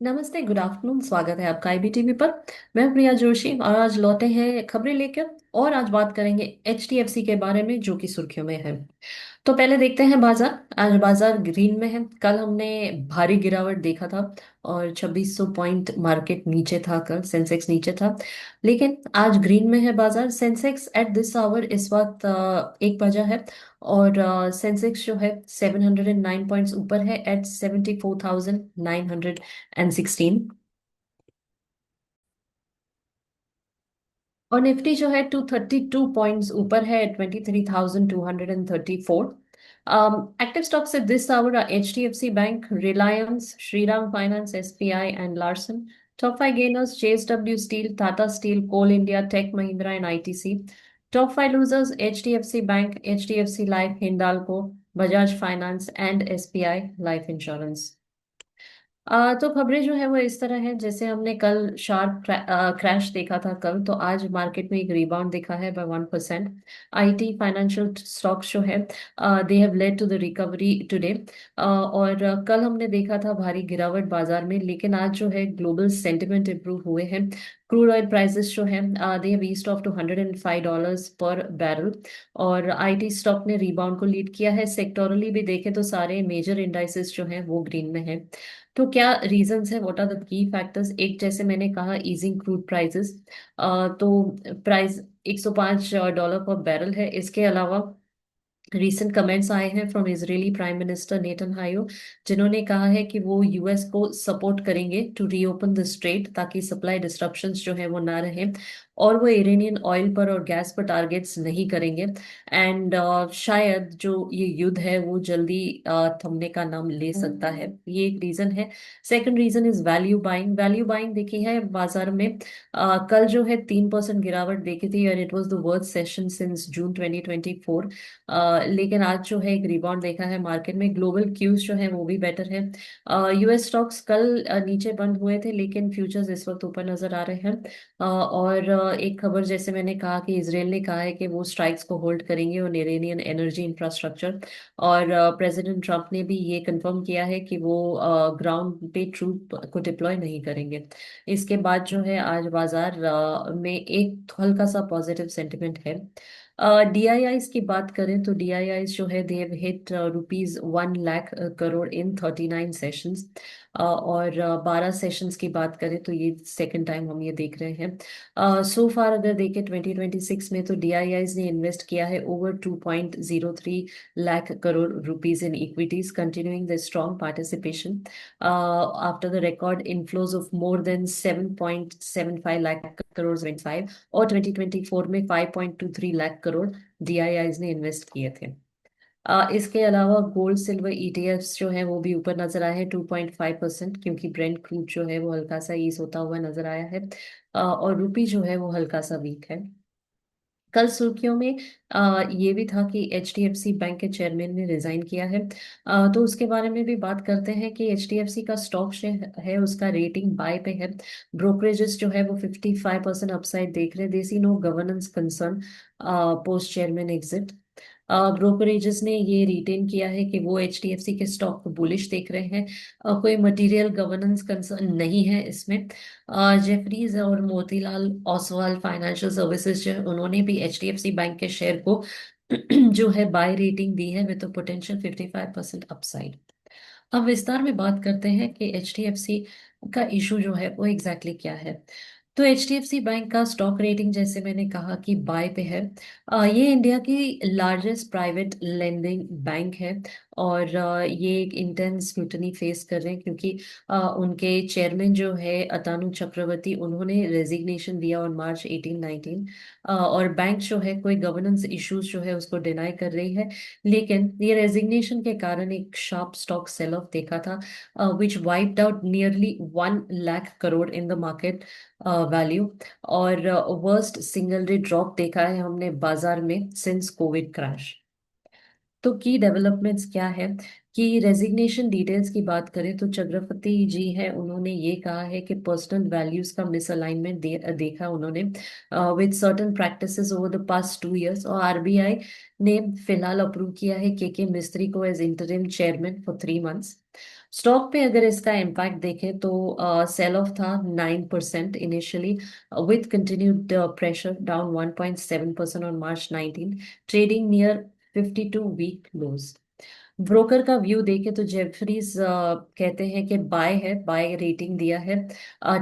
नमस्ते, good afternoon. स्वागत है आपका आईबीटीवी पर। मैं प्रिया जोशी और आज लौटे हैं खबरें लेकर। और आज बात करेंगे एचडीएफसी के बारे में जो कि सुर्खियों में है। तो पहले देखते हैं बाजार। आज बाजार ग्रीन में है। कल हमने भारी गिरावट देखा था और 2600 पॉइंट मार्केट नीचे था। कल सेंसेक्स नीचे था, लेकिन आज ग्रीन में है बाजार। सेंसेक्स एट दिस आवर इस वक्त 1 बजा है और सेंसेक्स जो है 709 पॉइंट्स ऊपर है एट 74,916। और निफ्टी जो है 232 पॉइंट्स ऊपर है 23,234। Active stocks at this hour H D F C Bank, Reliance, Shriram Finance, SBI and Larsen. Top five gainers JSW Steel, Tata Steel, Coal India, Tech Mahindra and ITC. Top five losers H D F C Bank, H D F C Life, Hindalco, Bajaj Finance and SBI Life Insurance. तो खबरें जो है वो इस तरह है, जैसे हमने कल शार्प क्रैश देखा था कल, तो आज मार्केट में एक रिबाउंड दिखा है बाय 1%। आईटी फाइनेंशियल स्टॉक्स जो है they have led to the recovery today. और कल हमने देखा था भारी गिरावट बाजार में, लेकिन आज जो है ग्लोबल सेंटिमेंट इंप्रूव हुए हैं। क्रूड ऑयल प्राइसेस जो है they have eased off to $105 per barrel. और आईटी स्टॉक ने रिबाउंड को लीड किया है। सेक्टोरली भी देखें तो सारे मेजर इंडाइसेस जो हैं वो ग्रीन में है। तो क्या रीजंस है, what are the key factors? एक, जैसे मैंने कहा, ईजिंग क्रूड प्राइसेस। तो प्राइस $105 पर बैरल है। इसके अलावा रीसेंट कमेंट्स आए हैं from Israeli prime minister Netanyahu, जिन्होंने कहा है कि वो यूएस को सपोर्ट करेंगे टू रीओपन द स्ट्रेट, ताकि सप्लाई डिस्ट्रप्शंस जो है वो ना रहे। और वो इरानियन ऑयल पर और गैस पर टारगेट्स नहीं करेंगे। एंड शायद जो ये युद्ध है वो जल्दी थमने का नाम ले सकता है। ये एक रीजन है। Second reason is value buying. Value buying देखी है बाजार में। कल जो है 3% गिरावट देखी थी और it was the worst session since June 2024। लेकिन आज जो है एक रिबाउंड देखा है मार्केट में। ग्लोबल क्यूज जो है वो भी बेटर है। यूएस स्टॉक्स कल नीचे बंद हुए थे, लेकिन फ्यूचर्स इस वक्त ऊपर नजर आ रहे हैं। और एक खबर, जैसे मैंने कहा, कि इसराइल ने कहा है कि वो स्ट्राइक्स को होल्ड करेंगे और इरानियन एनर्जी इंफ्रास्ट्रक्चर। और प्रेसिडेंट ट्रम्प ने भी ये कंफर्म किया है कि वो ग्राउंड पे ट्रूप को डिप्लॉय नहीं करेंगे। इसके बाद जो है आज बाजार में एक हल्का सा पॉजिटिव सेंटिमेंट है। डीआईआईज की बात करें तो डीआईआईज जो है they have hit ₹1 lakh crore in 39 sessions. और 12 सेशंस की बात करें तो ये सेकंड टाइम हम ये देख रहे हैं। सो फार अगर देखें 2026 में, तो डीआईआईज ने इन्वेस्ट किया है over 2.03 lakh crore rupees in equities, continuing the strong participation after the record inflows of more than 7.75 lakh crore 25, और 2024 में 5.23 लाख करोड़ डीआईआईज ने इन्वेस्ट किए थे। इसके अलावा गोल्ड सिल्वर ईटीएफ्स जो है वो भी ऊपर नजर आए हैं 2.5%, क्योंकि ब्रेंट क्रूड जो है वो हल्का सा ईज होता हुआ नजर आया है। और रुपी जो है वो हल्का सा वीक है। कल सुर्खियों में ये भी था कि एचडीएफसी बैंक के चेयरमैन ने रिजाइन किया है। तो उसके बारे में भी बात करते हैं कि एचडीएफसी का स्टॉक शेयर है, उसका रेटिंग बाय पे है। ब्रोकरेजेस जो है वो 55% अपसाइड देख रहे हैं। देसी no governance concern post chairman exit. Brokerages ने ये रिटेन किया है कि वो एचडीएफसी के स्टॉक को बुलिश देख रहे हैं। कोई मटेरियल गवर्नेंस कंसर्न नहीं है इसमें। जेफरीज और मोतीलाल ओसवाल फाइनेंशियल सर्विसेज जो है, उन्होंने भी एचडीएफसी बैंक के शेयर को जो है बाय रेटिंग दी है विद पोटेंशियल 55% अपसाइड। अब विस्तार में बात करते हैं कि एचडीएफसी का इशू जो है वो एग्जैक्टली क्या है। तो एचडीएफसी बैंक का स्टॉक रेटिंग, जैसे मैंने कहा, कि बाय पे है। ये इंडिया की लार्जेस्ट प्राइवेट लेंडिंग बैंक है। और ये एक इंटेंस स्क्रूटनी फेस कर रहे हैं, क्योंकि उनके चेयरमैन जो है अतानु चक्रवर्ती, उन्होंने रेजिग्नेशन दिया ऑन मार्च 18-19। और बैंक जो है कोई गवर्नेंस इश्यूज जो है उसको डिनाई कर रही है। लेकिन ये रेजिग्नेशन के कारण एक शार्प स्टॉक सेल ऑफ देखा था, which wiped out nearly 1 lakh crore in the market value. और वर्स्ट सिंगल डे ड्रॉप देखा है हमने बाजार में सिंस कोविड क्रैश। तो की डेवलपमेंट्स क्या है, कि रेजिग्नेशन डिटेल्स की बात करें तो चक्रवर्ती जी है, उन्होंने ये कहा है कि पर्सनल वैल्यूज का मिसअलाइनमेंट देखा उन्होंने with certain practices over the past 2 years. और आरबीआई ने फिलहाल अप्रूव किया है के मिस्त्री को as interim chairman for 3 months. Stock पे अगर इसका इम्पैक्ट देखें तो सेल ऑफ था 9% initially with continued pressure down 1.7% on March 19, trading near 52 week lows. Broker का व्यू देखे तो जेफरीज कहते हैं कि बाय है, बाय रेटिंग दिया है।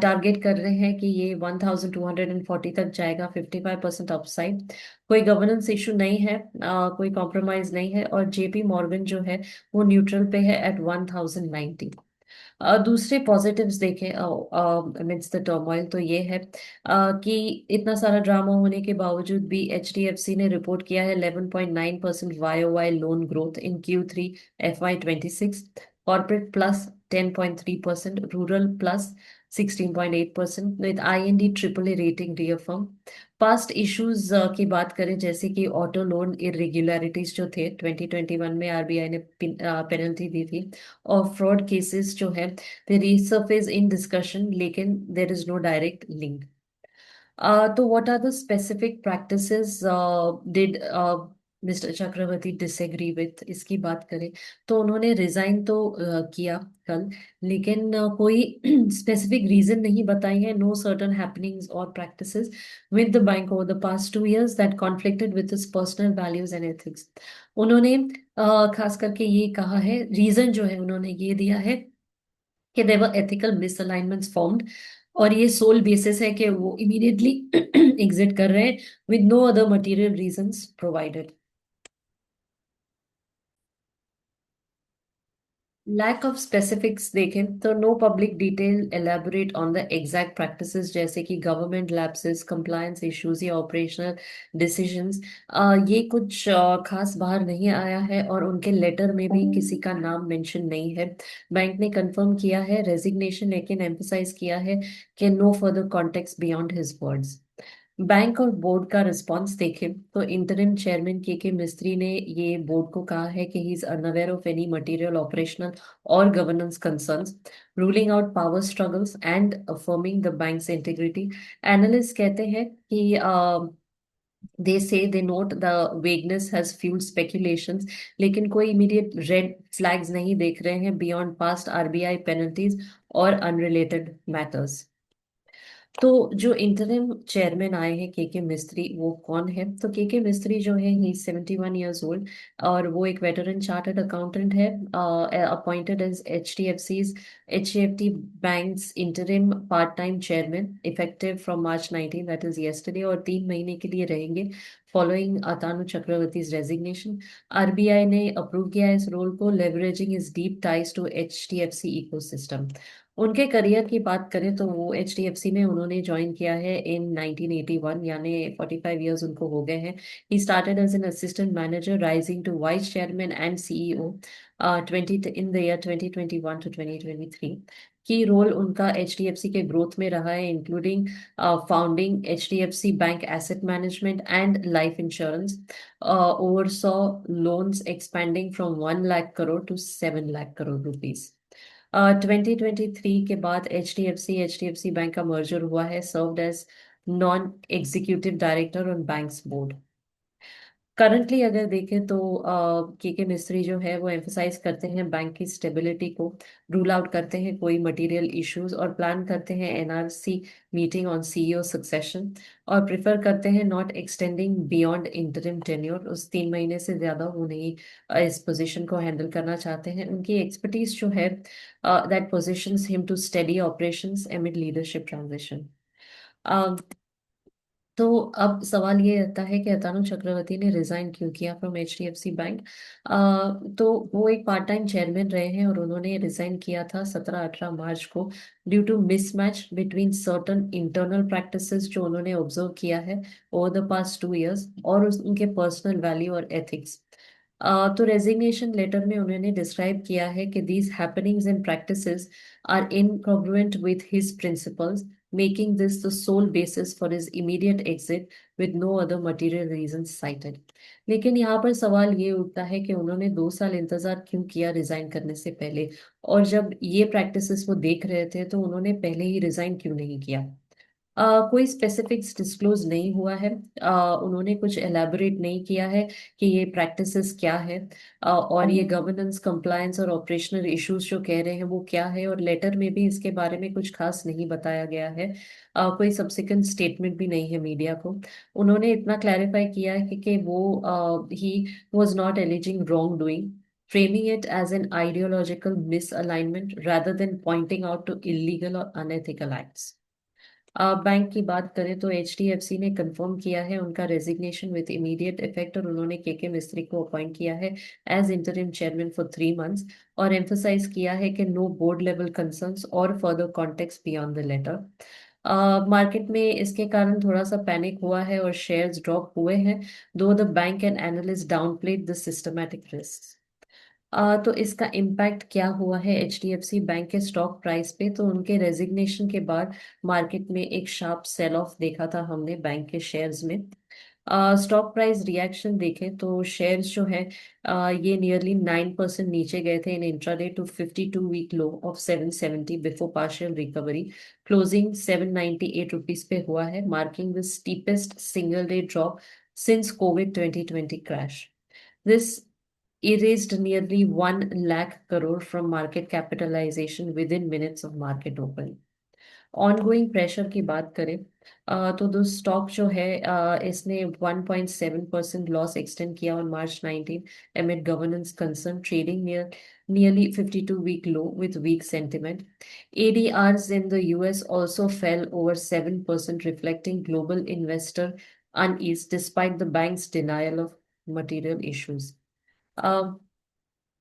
टारगेट कर रहे हैं कि ये 1240 तक जाएगा, 55% अपसाइड। कोई गवर्नेंस इशू नहीं है, कोई कॉम्प्रोमाइज नहीं है, और जेपी मॉर्गन जो है वो न्यूट्रल पे है एट 1090। दूसरे पॉजिटिव्स देखें अमिड्स द टर्मोइल तो ये है कि इतना सारा ड्रामा होने के बावजूद भी एचडीएफसी ने रिपोर्ट किया है 11.9% Y loan growth in Q3 FY26, corporate plus 10.3%, rural plus 16.8% with IND triple A rating reaffirm. Past issues की बात करें, जैसे कि ऑटो लोन इरेगुलरिटीज जो थे 2021 में आरबीआई ने पेनल्टी दी थी, और फ्रॉड केसेस जो है they resurface in discussion, लेकिन there is no direct link. तो what are the specific practices did Mister Chakraborty disagree with, इसकी बात करें तो उन्होंने रिजाइन तो किया कल, लेकिन कोई स्पेसिफिक रीजन नहीं बताई है। नो सर्टन हैपनिंग्स और practices with the bank over the past 2 years that conflicted with his personal values and ethics. उन्होंने खास करके ये कहा है, रीजन जो है उन्होंने ये दिया है कि देवर एथिकल मिसअलाइनमेंट्स फॉर्म्ड, और ये सोल बेसिस है कि वो इमीडिएटली एग्जिट कर रहे हैं with no other material reasons provided. Lack of specifics देखें तो no public detail elaborate on the exact practices, जैसे कि गवर्नमेंट लैप्सेस, कंप्लायंस इश्यूज या ऑपरेशनल डिसीजंस। ये कुछ खास बाहर नहीं आया है, और उनके लेटर में भी किसी का नाम मेंशन नहीं है। बैंक ने कंफर्म किया है रेजिग्नेशन, लेकिन एम्फसाइज किया है कि no further context beyond his words. Bank और बोर्ड का रिस्पांस देखें तो इंटरिम चेयरमैन के मिस्त्री ने ये बोर्ड को कहा है कि he is unaware of any material operational और governance concerns, ruling out power struggles and affirming the bank's integrity. Analyst कहते हैं कि they say they note the vagueness has fuelled speculations, लेकिन कोई इमीडिएट रेड फ्लैग्स नहीं देख रहे हैं बियॉन्ड पास्ट आरबीआई पेनल्टीज और अनरिलेटेड मैटर्स। तो जो इंटरिम चेयरमैन आए हैं के मिस्त्री, वो कौन है? तो के मिस्त्री जो है ही 71 years old, और वो एक वेटरन चार्टर्ड अकाउंटेंट है, appointed as H D F T bank's interim part time chairman effective from March 19, that is yesterday, और 3 महीने के लिए रहेंगे following Atanu Chakraborty resignation. RBI ने अप्रूव किया है इस रोल को, leveraging is deep ties to HDFC ecosystem. उनके करियर की बात करें तो वो एचडीएफसी में उन्होंने ज्वाइन किया है इन 1981, यानी 45 years उनको हो गए हैं। He started as an assistant manager rising to vice chairman and CEO 20 in the year 2021 to 2023। की रोल उनका एचडीएफसी के ग्रोथ में रहा है, including founding HDFC bank asset management and life insurance, oversaw loans expanding from 1 lakh crore to 7 lakh crore rupees. 2023 के बाद H D F C bank का merger हुआ है, served as non executive director on bank's board. Currently अगर देखें तो के मिस्त्री जो है वो एम्फसाइज करते हैं बैंक की स्टेबिलिटी को, रूल आउट करते हैं कोई मटेरियल इश्यूज, और प्लान करते हैं NRC meeting on CEO succession, और प्रेफर करते हैं not extending beyond interim tenure, उस 3 महीने से ज्यादा वो नहीं इस पोजीशन को हैंडल करना चाहते हैं। उनकी एक्सपर्टीज जो है that positions him to steady operations amid leadership transition. तो अब सवाल ये आता है कि अतानु चक्रवर्ती ने रिजाइन क्यों किया फ्रॉम एचडीएफसी बैंक। तो वो एक पार्ट टाइम चेयरमैन रहे हैं, और उन्होंने रिजाइन किया था 17-18 मार्च को, due to mismatch between certain internal practices जो उन्होंने ऑब्जर्व किया है ओवर द पास्ट 2 years, और उनके पर्सनल वैल्यू और एथिक्स। तो रेजिग्नेशन लेटर में उन्होंने डिस्क्राइब किया है कि these happenings and practices are incongruent with his principles, making this the sole basis for his immediate exit with no other material reasons cited। लेकिन यहाँ पर सवाल ये उठता है कि उन्होंने 2 साल इंतजार क्यों किया रिजाइन करने से पहले, और जब ये प्रैक्टिसेस वो देख रहे थे तो उन्होंने पहले ही रिजाइन क्यों नहीं किया। कोई स्पेसिफिक्स डिस्क्लोज नहीं हुआ है। उन्होंने कुछ एलैबोरेट नहीं किया है कि ये प्रैक्टिसेस क्या है, और ये गवर्नेंस, कंप्लायंस और ऑपरेशनल इश्यूज जो कह रहे हैं वो क्या है, और लेटर में भी इसके बारे में कुछ खास नहीं बताया गया है। कोई सब्सिक्वेंट स्टेटमेंट भी नहीं है मीडिया को। उन्होंने इतना क्लैरिफाई किया है कि वो ही was not alleging wrongdoing, framing it as an ideological misalignment rather than pointing out to illegal or unethical acts. Bank की बात करें तो एचडीएफसी ने कंफर्म किया है उनका रेजिग्नेशन विद इमीडिएट इफेक्ट, और उन्होंने के मिस्त्री को अपॉइंट किया है as interim chairman for 3 months, और एम्फोसाइज किया है कि नो बोर्ड लेवल कंसर्न्स और further context beyond the letter. Market में इसके कारण थोड़ा सा पैनिक हुआ है और शेयर्स ड्रॉप हुए हैं, though the bank and analyst downplayed the systematic risk. तो इसका इम्पैक्ट क्या हुआ है एचडीएफसी बैंक के स्टॉक प्राइस पे, तो उनके रेजिग्नेशन के बाद मार्केट में एक शार्प सेल ऑफ देखा था हमने बैंक के शेयर्स में। स्टॉक प्राइस रिएक्शन देखें तो शेयर्स जो है ये नियरली 9% नीचे गए थे in intraday to 52 week low of 770 before partial recovery. Closing 798 rupees पे हुआ है, marking the steepest single day drop since covid 2020 crash. This erased nearly 1 lakh crore from market capitalization within minutes of market open. Ongoing pressure की बात करें तो दो stock जो है इसने 1.7% लॉस एक्सटेंड किया on March 19 amid governance concern, trading nearly 52-week low with weak sentiment. ADRs in the US also fell over 7%, reflecting global investor unease despite the bank's denial of material issues.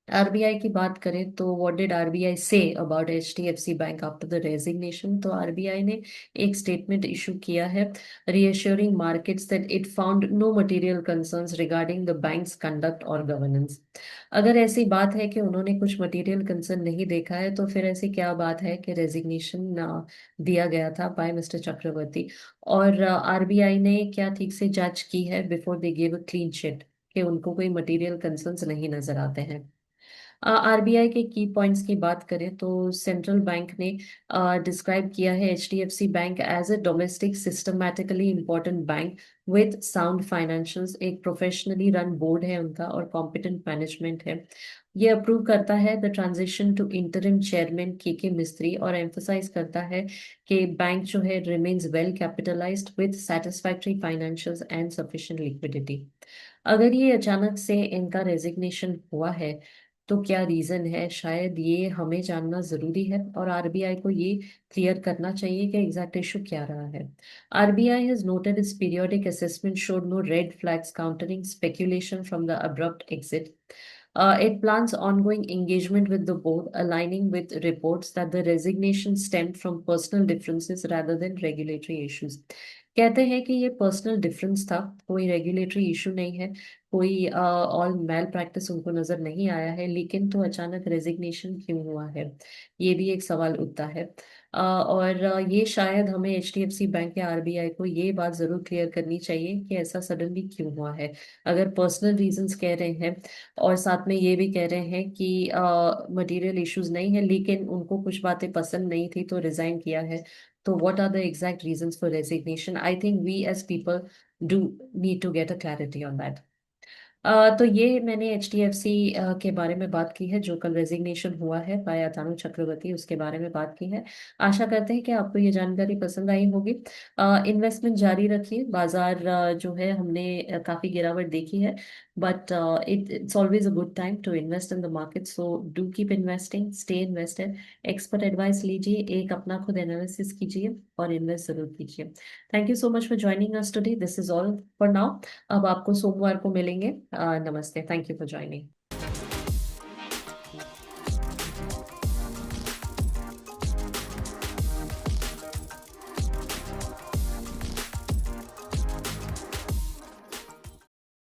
RBI की बात करें तो what did RBI say about HDFC bank after the resignation, तो RBI ने एक statement issue किया है reassuring markets that it found no material concerns regarding the bank's conduct और गवर्नेंस। अगर ऐसी बात है कि उन्होंने कुछ मटेरियल कंसर्न नहीं देखा है तो फिर ऐसी क्या बात है कि रेजिग्नेशन दिया गया था बाय मिस्टर चक्रवर्ती, और आरबीआई ने क्या ठीक से जांच की है before they give a clean chit कि उनको कोई मटेरियल कंसर्न्स नहीं नजर आते हैं। आरबीआई के की पॉइंट्स की बात करें तो सेंट्रल बैंक ने डिस्क्राइब किया है HDFC bank as a domestic systemically important bank with sound financials. एक प्रोफेशनली रन बोर्ड है उनका और कॉम्पिटेंट मैनेजमेंट है। ये अप्रूव करता है the transition to interim chairman K Mistry, और एम्फोसाइज करता है कि बैंक जो है remains well capitalised with satisfactory financials and sufficient liquidity. अगर ये अचानक से इनका रेजिग्नेशन हुआ है तो क्या रीजन है, शायद ये हमें जानना जरूरी है और आरबीआई को ये क्लियर करना चाहिए कि एग्जैक्ट इशू क्या रहा है। RBI has noted it's periodic assessment showed no red flags countering speculation from the abrupt exit. It plans ongoing engagement with the board, aligning with reports that the resignation stemmed from personal differences rather than regulatory issues. कहते हैं कि ये personal difference था, कोई regulatory issue नहीं है, कोई और मैल प्रैक्टिस उनको नजर नहीं आया है, लेकिन तो अचानक रेजिग्नेशन क्यों हुआ है, ये भी एक सवाल उठता है। और ये शायद हमें एचडीएफसी बैंक या आरबीआई को ये बात जरूर क्लियर करनी चाहिए कि ऐसा सडनली क्यों हुआ है। अगर पर्सनल रीजंस कह रहे हैं और साथ में ये भी कह रहे हैं कि मटेरियल इश्यूज नहीं है लेकिन उनको कुछ बातें पसंद नहीं थी तो रिजाइन किया है, तो what are the exact reasons for resignation? I think we as people do need to get a clarity on that. तो ये मैंने एचडीएफसी के बारे में बात की है जो कल रेजिग्नेशन हुआ है बाय अतानु चक्रवर्ती, उसके बारे में बात की है। आशा करते हैं कि आपको ये जानकारी पसंद आई होगी। इन्वेस्टमेंट जारी रखिए, बाजार जो है हमने काफी गिरावट देखी है, but it's always a good time to invest in the market, so do keep investing, stay invested. Expert advice लीजिए, एक अपना खुद एनालिसिस कीजिए और इन्वेस्ट जरूर कीजिए। Thank you so much for joining us today, this is all for now. अब आपको सोमवार को मिलेंगे। नमस्ते, थैंक यू फॉर ज्वाइनिंग।